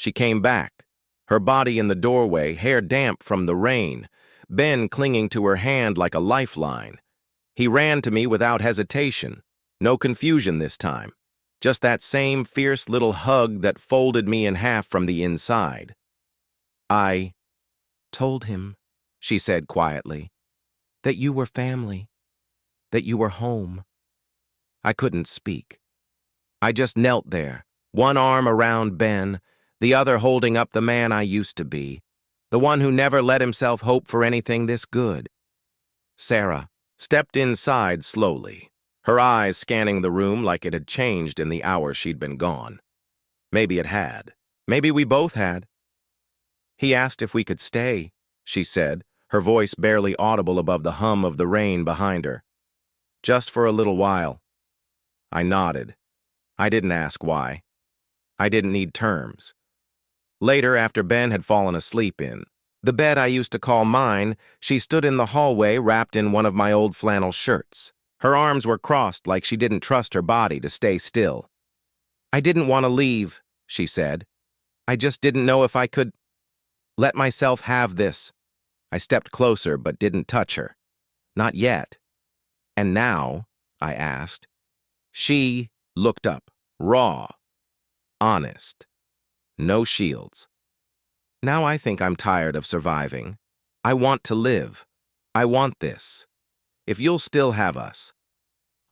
She came back, her body in the doorway, hair damp from the rain, Ben clinging to her hand like a lifeline. He ran to me without hesitation. No confusion this time. Just that same fierce little hug that folded me in half from the inside. "I told him," she said quietly, "that you were family, that you were home." I couldn't speak. I just knelt there, one arm around Ben, the other holding up the man I used to be, the one who never let himself hope for anything this good. Sarah stepped inside slowly, her eyes scanning the room like it had changed in the hour she'd been gone. Maybe it had. Maybe we both had. "He asked if we could stay," she said, her voice barely audible above the hum of the rain behind her. "Just for a little while." I nodded. I didn't ask why. I didn't need terms. Later, after Ben had fallen asleep in the bed I used to call mine, she stood in the hallway wrapped in one of my old flannel shirts. Her arms were crossed like she didn't trust her body to stay still. "I didn't want to leave," she said. "I just didn't know if I could let myself have this." I stepped closer but didn't touch her. "Not yet." "And now?" I asked. She looked up, raw, honest, no shields. "Now I think I'm tired of surviving. I want to live. I want this. If you'll still have us."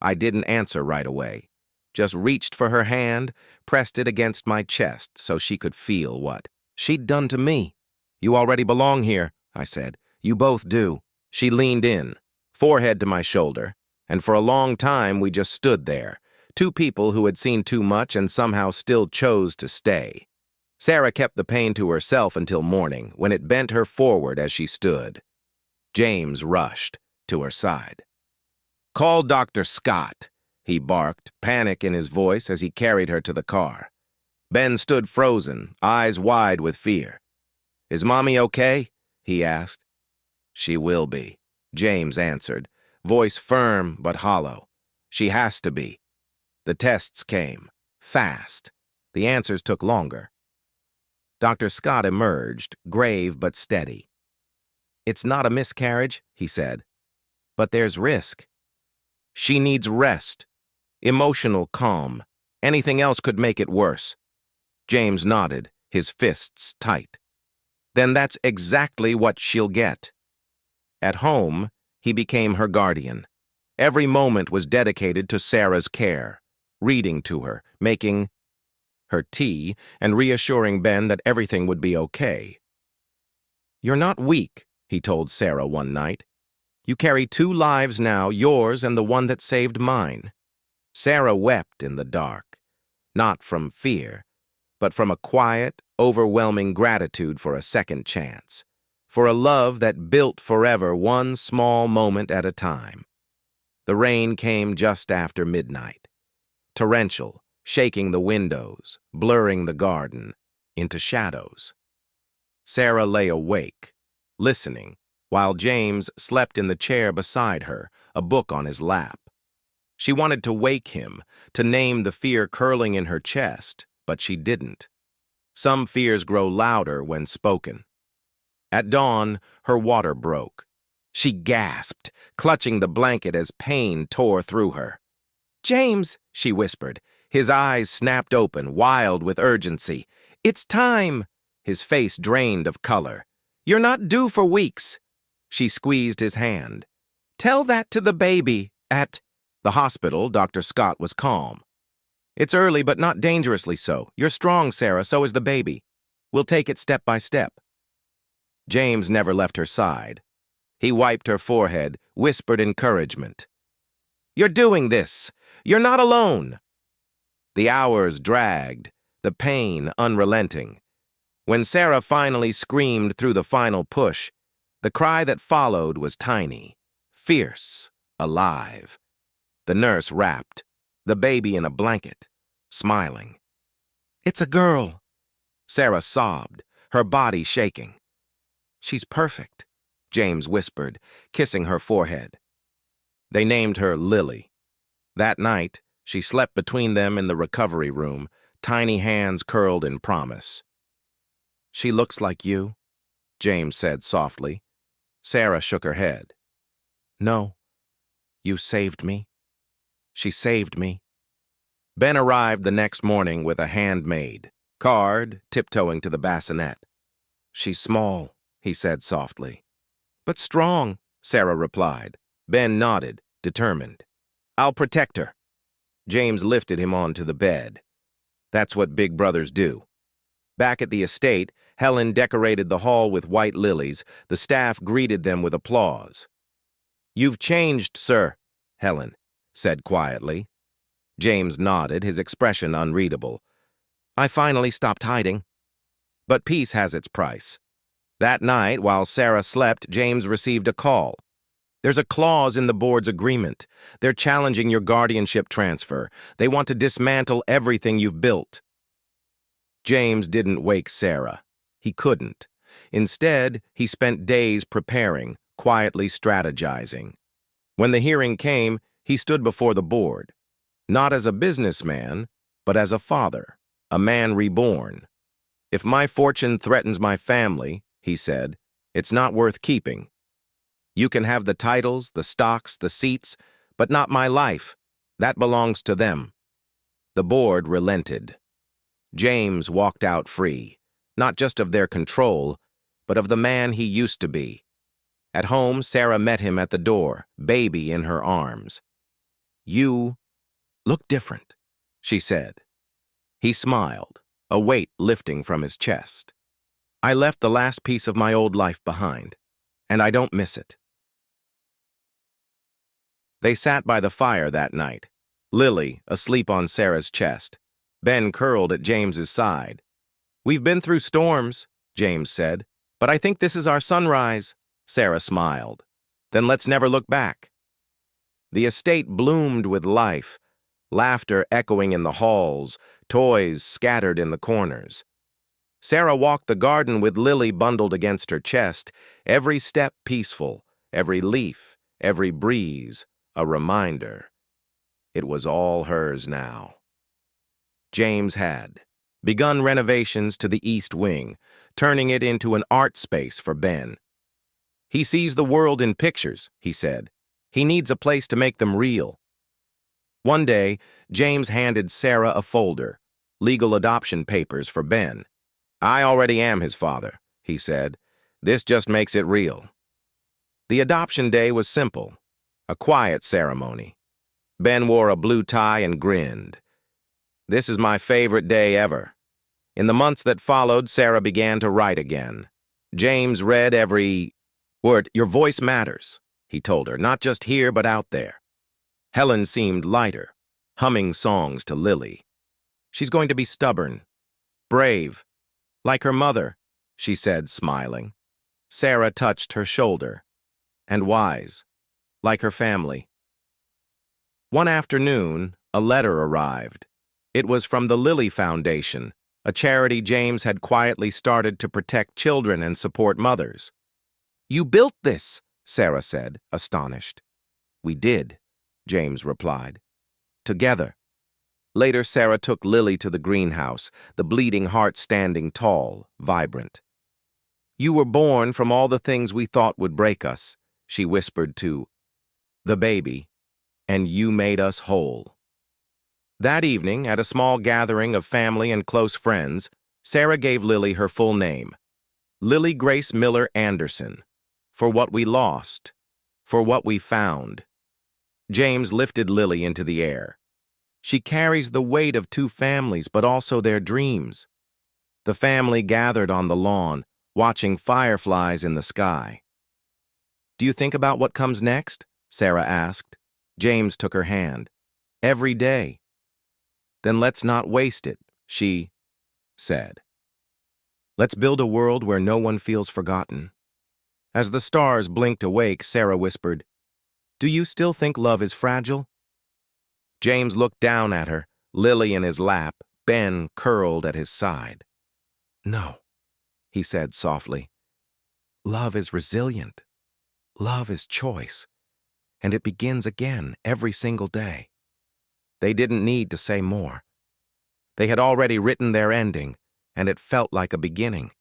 I didn't answer right away, just reached for her hand, pressed it against my chest so she could feel what she'd done to me. "You already belong here," I said. "You both do." She leaned in, forehead to my shoulder, and for a long time we just stood there, two people who had seen too much and somehow still chose to stay. Sarah kept the pain to herself until morning, when it bent her forward as she stood. James rushed to her side. "Call Dr. Scott," he barked, panic in his voice as he carried her to the car. Ben stood frozen, eyes wide with fear. "Is Mommy okay?" he asked. "She will be," James answered, voice firm but hollow. "She has to be." The tests came, fast. The answers took longer. Dr. Scott emerged, grave but steady. "It's not a miscarriage," he said, "but there's risk. She needs rest, emotional calm. Anything else could make it worse." James nodded, his fists tight. "Then that's exactly what she'll get." At home, he became her guardian. Every moment was dedicated to Sarah's care, reading to her, making her tea, and reassuring Ben that everything would be okay. "You're not weak," he told Sarah one night. "You carry two lives now, yours and the one that saved mine." Sarah wept in the dark, not from fear, but from a quiet, overwhelming gratitude for a second chance, for a love that built forever one small moment at a time. The rain came just after midnight, torrential, shaking the windows, blurring the garden into shadows. Sarah lay awake, listening, while James slept in the chair beside her, a book on his lap. She wanted to wake him, to name the fear curling in her chest, but she didn't. Some fears grow louder when spoken. At dawn, her water broke. She gasped, clutching the blanket as pain tore through her. "James," she whispered. His eyes snapped open, wild with urgency. "It's time!" His face drained of color. "You're not due for weeks." She squeezed his hand. "Tell that to the baby at—" The hospital, Dr. Scott was calm. "It's early, but not dangerously so. You're strong, Sarah, so is the baby. We'll take it step by step." James never left her side. He wiped her forehead, whispered encouragement. "You're doing this. You're not alone." The hours dragged, the pain unrelenting. When Sarah finally screamed through the final push, the cry that followed was tiny, fierce, alive. The nurse wrapped the baby in a blanket, smiling. "It's a girl," Sarah sobbed, her body shaking. "She's perfect," James whispered, kissing her forehead. They named her Lily. That night, she slept between them in the recovery room, tiny hands curled in promise. She looks like you, James said softly. Sarah shook her head. No, you saved me. She saved me. Ben arrived the next morning with a handmaid, card, tiptoeing to the bassinet. She's small, he said softly. But strong, Sarah replied. Ben nodded, determined. I'll protect her. James lifted him onto the bed. That's what big brothers do. Back at the estate, Helen decorated the hall with white lilies. The staff greeted them with applause. You've changed, sir, Helen said quietly. James nodded, his expression unreadable. I finally stopped hiding. But peace has its price. That night, while Sarah slept, James received a call. There's a clause in the board's agreement. They're challenging your guardianship transfer. They want to dismantle everything you've built. James didn't wake Sarah. He couldn't. Instead, he spent days preparing, quietly strategizing. When the hearing came, he stood before the board. Not as a businessman, but as a father, a man reborn. If my fortune threatens my family, he said, it's not worth keeping. You can have the titles, the stocks, the seats, but not my life. That belongs to them. The board relented. James walked out free, not just of their control, but of the man he used to be. At home, Sarah met him at the door, baby in her arms. You look different, she said. He smiled, a weight lifting from his chest. I left the last piece of my old life behind, and I don't miss it. They sat by the fire that night, Lily asleep on Sarah's chest, Ben curled at James's side. We've been through storms, James said, but I think this is our sunrise. Sarah smiled. Then let's never look back. The estate bloomed with life, laughter echoing in the halls, toys scattered in the corners. Sarah walked the garden with Lily bundled against her chest, every step peaceful, every leaf, every breeze, a reminder. It was all hers now. James had begun renovations to the East Wing, turning it into an art space for Ben. He sees the world in pictures, he said. He needs a place to make them real. One day, James handed Sarah a folder, legal adoption papers for Ben. I already am his father, he said. This just makes it real. The adoption day was simple, a quiet ceremony. Ben wore a blue tie and grinned. This is my favorite day ever. In the months that followed, Sarah began to write again. James read every word. Your voice matters, he told her, not just here but out there. Helen seemed lighter, humming songs to Lily. She's going to be stubborn, brave, like her mother, she said, smiling. Sarah touched her shoulder. And wise, like her family. One afternoon, a letter arrived. It was from the Lily Foundation, a charity James had quietly started to protect children and support mothers. You built this, Sarah said, astonished. We did, James replied. Together. Later, Sarah took Lily to the greenhouse, the bleeding heart standing tall, vibrant. You were born from all the things we thought would break us, she whispered to the baby, and you made us whole. That evening, at a small gathering of family and close friends, Sarah gave Lily her full name, Lily Grace Miller Anderson, for what we lost, for what we found. James lifted Lily into the air. She carries the weight of two families, but also their dreams. The family gathered on the lawn, watching fireflies in the sky. Do you think about what comes next? Sarah asked. James took her hand. Every day. Then let's not waste it, she said. Let's build a world where no one feels forgotten. As the stars blinked awake, Sarah whispered, Do you still think love is fragile? James looked down at her, Lily in his lap, Ben curled at his side. No, he said softly. Love is resilient. Love is choice. And it begins again every single day. They didn't need to say more. They had already written their ending, and it felt like a beginning.